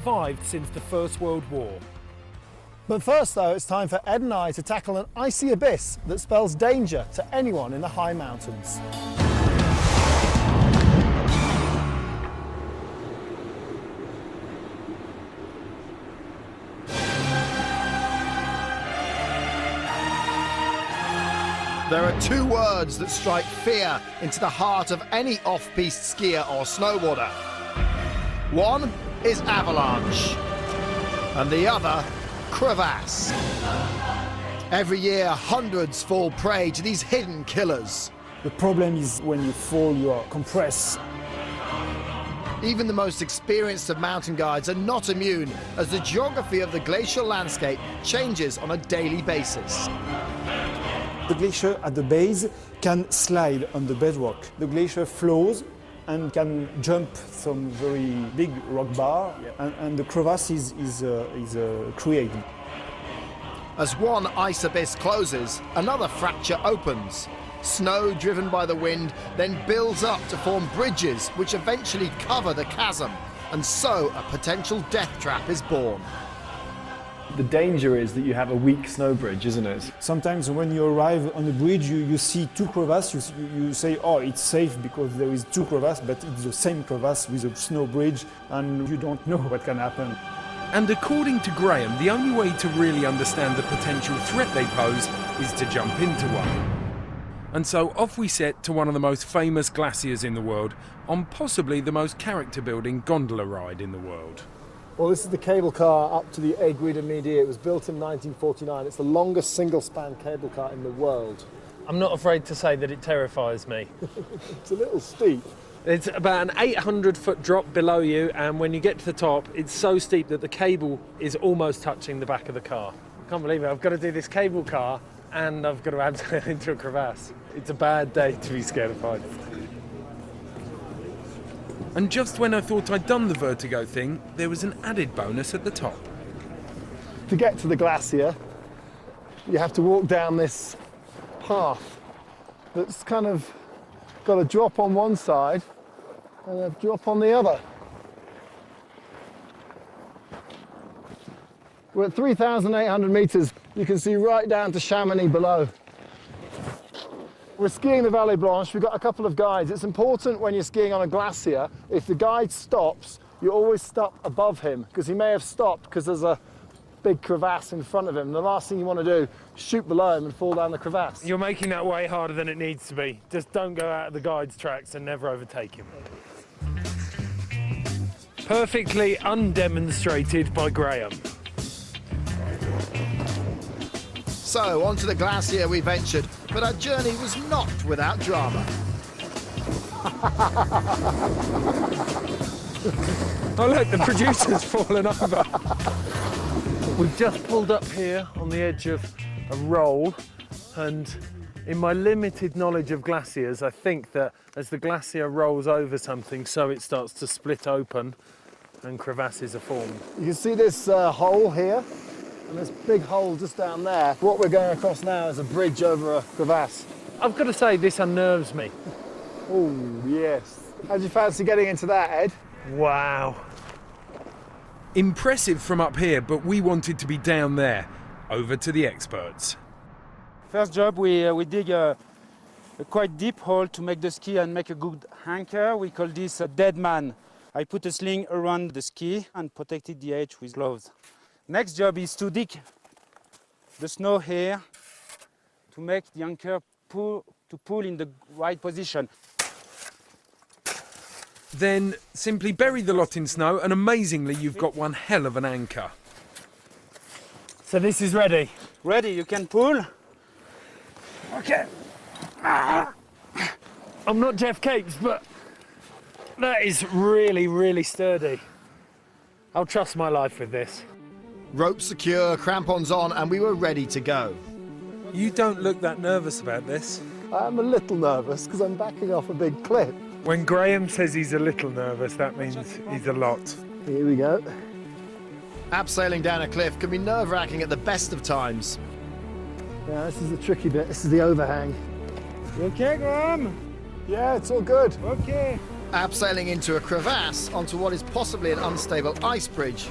survived since the First World War. But first though, it's time for Ed and I to tackle an icy abyss that spells danger to anyone in the high mountains. There are two words that strike fear into the heart of any off-piste skier or snowboarder. One is avalanche, and the other, crevasse. Every year, hundreds fall prey to these hidden killers. The problem is when you fall, you are compressed. Even the most experienced of mountain guides are not immune, as the geography of the glacial landscape changes on a daily basis. The glacier at the base can slide on the bedrock. The glacier flows and can jump some very big rock bar, and the crevasse is created. As one ice abyss closes, another fracture opens. Snow driven by the wind then builds up to form bridges which eventually cover the chasm, and so a potential death trap is born. The danger is that you have a weak snow bridge, isn't it? Sometimes when you arrive on the bridge, you see two crevasses, you say, oh, it's safe because there is two crevasses, but it's the same crevasse with a snow bridge, and you don't know what can happen. And according to Graham, the only way to really understand the potential threat they pose is to jump into one. And so off we set to one of the most famous glaciers in the world, on possibly the most character-building gondola ride in the world. Well, this is the cable car up to the Aiguille de Midi. It was built in 1949. It's the longest single-span cable car in the world. I'm not afraid to say that it terrifies me. It's a little steep. It's about an 800-foot drop below you, and when you get to the top, it's so steep that the cable is almost touching the back of the car. I can't believe it. I've got to do this cable car, and I've got to abseil into a crevasse. It's a bad day to be scared of heights. And just when I thought I'd done the vertigo thing, there was an added bonus at the top. To get to the glacier, you have to walk down this path that's kind of got a drop on one side and a drop on the other. We're at 3,800 meters. You can see right down to Chamonix below. We're skiing the Vallee Blanche. We've got a couple of guides. It's important when you're skiing on a glacier, if the guide stops, you always stop above him, because he may have stopped because there's a big crevasse in front of him. The last thing you want to do is shoot below him and fall down the crevasse. You're making that way harder than it needs to be. Just don't go out of the guide's tracks and never overtake him. Perfectly undemonstrated by Graham. So, onto the glacier we ventured, but our journey was not without drama. Oh look, the producer's fallen over. We've just pulled up here on the edge of a roll, and in my limited knowledge of glaciers, I think that as the glacier rolls over something, so it starts to split open and crevasses are formed. You can see this hole here, and this big hole just down there. What we're going across now is a bridge over a crevasse. I've got to say, this unnerves me. Oh, yes. How'd you fancy getting into that, Ed? Wow. Impressive from up here, but we wanted to be down there. Over to the experts. First job, we dig a quite deep hole to make the ski and make a good anchor. We call this a dead man. I put a sling around the ski and protected the edge with gloves. Next job is to dig the snow here to make the anchor pull in the right position. Then simply bury the lot in snow, and amazingly you've got one hell of an anchor. So this is ready? Ready, you can pull. Okay. I'm not Jeff Capes, but that is really, really sturdy. I'll trust my life with this. Rope secure, crampons on, and we were ready to go. You don't look that nervous about this. I'm a little nervous because I'm backing off a big cliff. When Graham says he's a little nervous, that means he's a lot. Here we go. Abseiling down a cliff can be nerve-wracking at the best of times. Yeah, this is the tricky bit. This is the overhang. You okay, Graham? Yeah, it's all good. Okay. Abseiling into a crevasse onto what is possibly an unstable ice bridge